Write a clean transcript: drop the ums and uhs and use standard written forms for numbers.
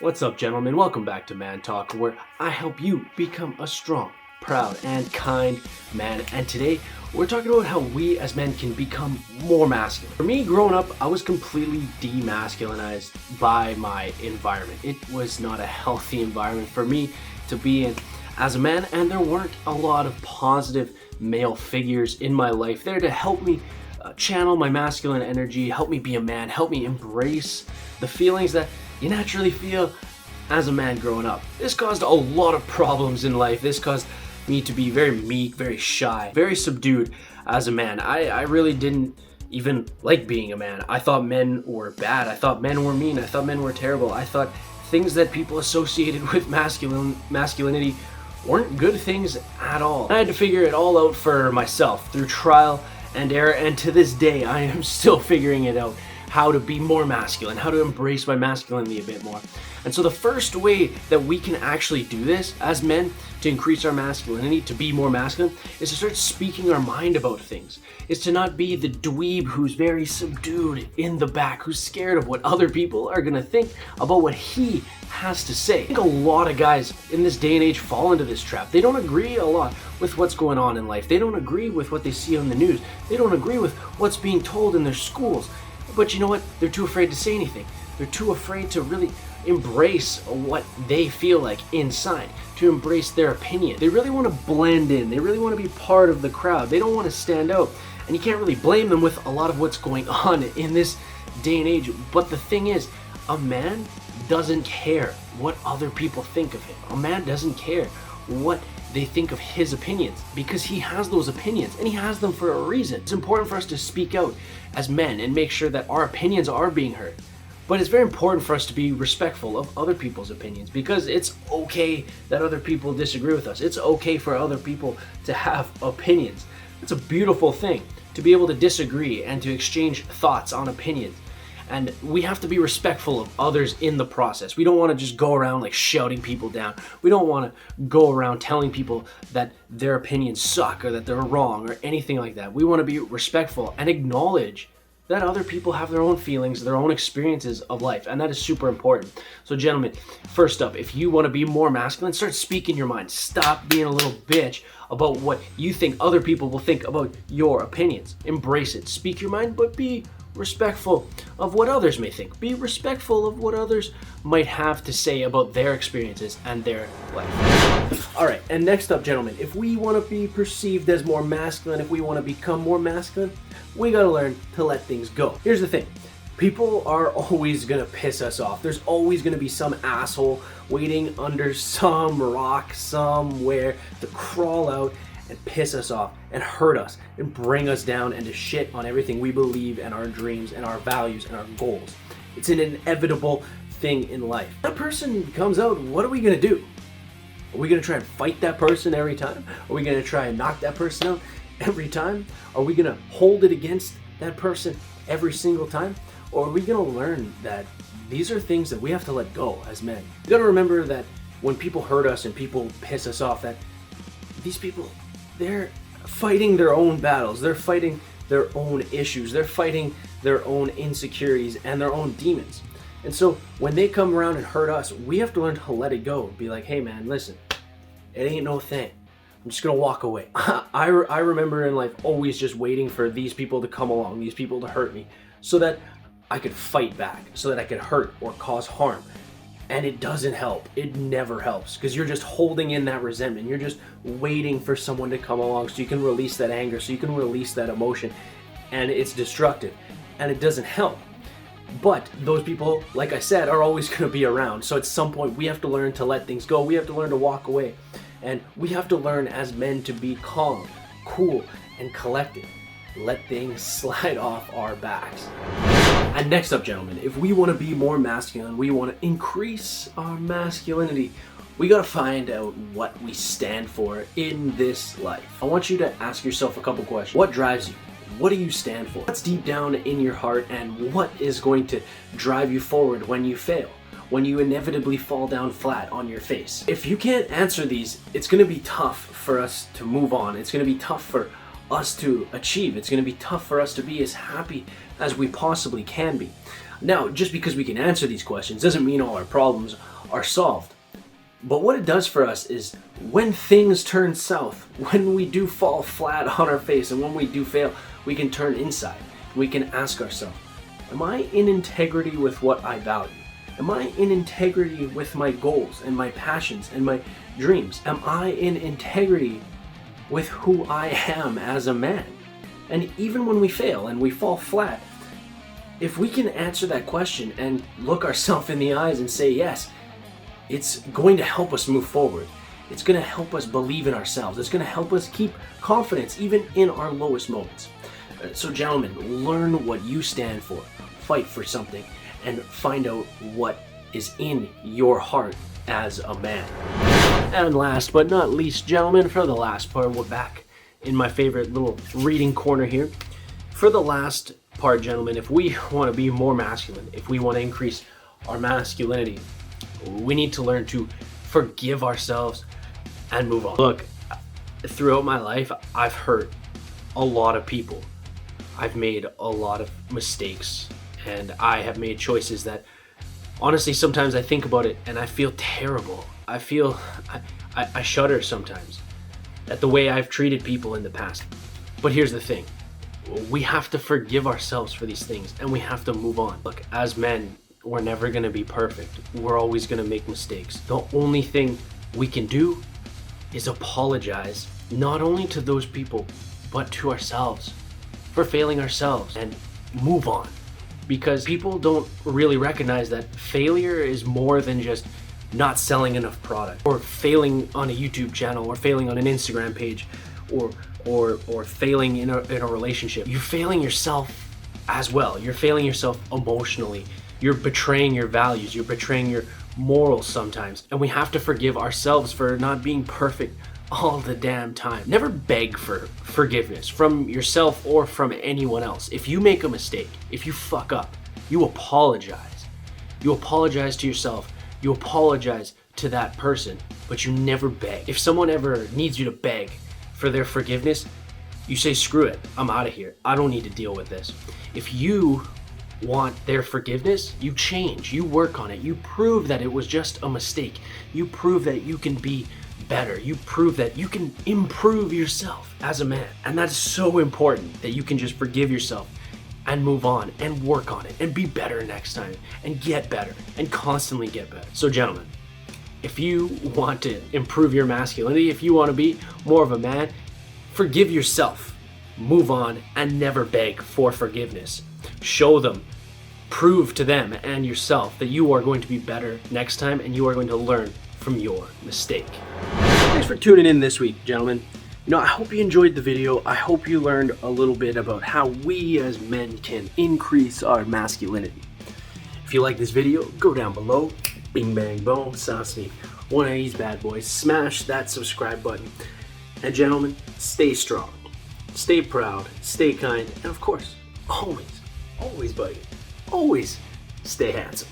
What's up, gentlemen? Welcome back to Man Talk, where I help you become a strong, proud, and kind man. And today, we're talking about how we as men can become more masculine. For me, growing up, I was completely demasculinized by my environment. It was not a healthy environment for me to be in as a man, and there weren't a lot of positive male figures in my life there to help me channel my masculine energy, help me be a man, help me embrace the feelings that you naturally feel as a man growing up. This caused a lot of problems in life. This caused me to be very meek, very shy, very subdued as a man. I really didn't even like being a man. I thought men were bad. I thought men were mean. I thought men were terrible. I thought things that people associated with masculinity weren't good things at all. I had to figure it all out for myself through trial and error, and to this day I am still figuring it out, how to be more masculine, how to embrace my masculinity a bit more. And so the first way that we can actually do this as men to increase our masculinity, to be more masculine, is to start speaking our mind about things. Is to not be the dweeb who's very subdued in the back, who's scared of what other people are gonna think about what he has to say. I think a lot of guys in this day and age fall into this trap. They don't agree a lot with what's going on in life. They don't agree with what they see on the news. They don't agree with what's being told in their schools. But you know what? They're too afraid to say anything. They're too afraid to really embrace what they feel like inside, to embrace their opinion. They really want to blend in. They really want to be part of the crowd. They don't want to stand out. And you can't really blame them with a lot of what's going on in this day and age. But the thing is, a man doesn't care what other people think of him. A man doesn't care what they think of his opinions, because he has those opinions and he has them for a reason. It's important for us to speak out as men and make sure that our opinions are being heard. But it's very important for us to be respectful of other people's opinions, because it's okay that other people disagree with us. It's okay for other people to have opinions. It's a beautiful thing to be able to disagree and to exchange thoughts on opinions. And we have to be respectful of others in the process. We don't want to just go around like shouting people down. We don't want to go around telling people that their opinions suck or that they're wrong or anything like that. We want to be respectful and acknowledge that other people have their own feelings, their own experiences of life, and that is super important. So gentlemen, first up, if you want to be more masculine, start speaking your mind. Stop being a little bitch about what you think other people will think about your opinions. Embrace it. Speak your mind, but be respectful of what others may think. Be respectful of what others might have to say about their experiences and their life. All right, and next up, gentlemen, if we want to be perceived as more masculine, if we want to become more masculine, we got to learn to let things go. Here's the thing. People are always going to piss us off. There's always going to be some asshole waiting under some rock somewhere to crawl out and piss us off and hurt us and bring us down and to shit on everything we believe and our dreams and our values and our goals. It's an inevitable thing in life. That person comes out, what are we going to do? Are we going to try and fight that person every time? Are we going to try and knock that person out every time? Are we going to hold it against that person every single time? Or are we going to learn that these are things that we have to let go as men? You got to remember that when people hurt us and people piss us off, that these people, they're fighting their own battles. They're fighting their own issues. They're fighting their own insecurities and their own demons. And so when they come around and hurt us, we have to learn to let it go. Be like, hey man, listen, it ain't no thing. I'm just gonna walk away. I remember in life always just waiting for these people to come along, these people to hurt me, so that I could fight back, so that I could hurt or cause harm. And it doesn't help. It never helps, because you're just holding in that resentment. You're just waiting for someone to come along so you can release that anger, so you can release that emotion, and it's destructive and it doesn't help. But those people, like I said, are always going to be around. So at some point we have to learn to let things go. We have to learn to walk away, and we have to learn as men to be calm, cool, and collected. Let things slide off our backs. And next up, gentlemen, if we want to be more masculine, we want to increase our masculinity, we got to find out what we stand for in this life. I want you to ask yourself a couple questions. What drives you? What do you stand for? What's deep down in your heart, and what is going to drive you forward when you fail? When you inevitably fall down flat on your face? If you can't answer these, it's going to be tough for us to move on. It's going to be tough for us to achieve. It's going to be tough for us to be as happy as we possibly can be. Now, just because we can answer these questions doesn't mean all our problems are solved. But what it does for us is when things turn south, when we do fall flat on our face and when we do fail, we can turn inside. We can ask ourselves, am I in integrity with what I value? Am I in integrity with my goals and my passions and my dreams? Am I in integrity with who I am as a man? And even when we fail and we fall flat, if we can answer that question and look ourselves in the eyes and say yes, it's going to help us move forward. It's going to help us believe in ourselves. It's going to help us keep confidence even in our lowest moments. So gentlemen, learn what you stand for. Fight for something and find out what is in your heart as a man. And last but not least, gentlemen, for the last part, we're back in my favorite little reading corner here. For the last part, gentlemen, if we want to be more masculine, if we want to increase our masculinity, we need to learn to forgive ourselves and move on. Look, throughout my life, I've hurt a lot of people. I've made a lot of mistakes, and I have made choices that, honestly, sometimes I think about it and I feel terrible. I shudder sometimes at the way I've treated people in the past. But here's the thing. We have to forgive ourselves for these things, and we have to move on. Look, as men, we're never going to be perfect. We're always going to make mistakes. The only thing we can do is apologize, not only to those people, but to ourselves for failing ourselves, and move on. Because people don't really recognize that failure is more than just not selling enough product, or failing on a YouTube channel, or failing on an Instagram page, or failing in a relationship. You're failing yourself as well. You're failing yourself emotionally. You're betraying your values. You're betraying your morals sometimes. And we have to forgive ourselves for not being perfect all the damn time. Never beg for forgiveness from yourself or from anyone else. If you make a mistake, if you fuck up, you apologize. You apologize to yourself. You apologize to that person, but you never beg. If someone ever needs you to beg for their forgiveness, you say, screw it, I'm out of here. I don't need to deal with this. If you want their forgiveness, you change, you work on it, you prove that it was just a mistake, you prove that you can be better, you prove that you can improve yourself as a man. And that's so important, that you can just forgive yourself and move on and work on it and be better next time and get better and constantly get better. So gentlemen, if you want to improve your masculinity, if you want to be more of a man, forgive yourself, move on, and never beg for forgiveness. Show them, prove to them and yourself that you are going to be better next time, and you are going to learn from your mistake. Thanks for tuning in this week, gentlemen. I hope you enjoyed the video. I hope you learned a little bit about how we as men can increase our masculinity. If you like this video, go down below, bing bang boom, sauce me one of these bad boys, smash that subscribe button. And gentlemen, stay strong, stay proud, stay kind, and of course, always, buddy, always stay handsome.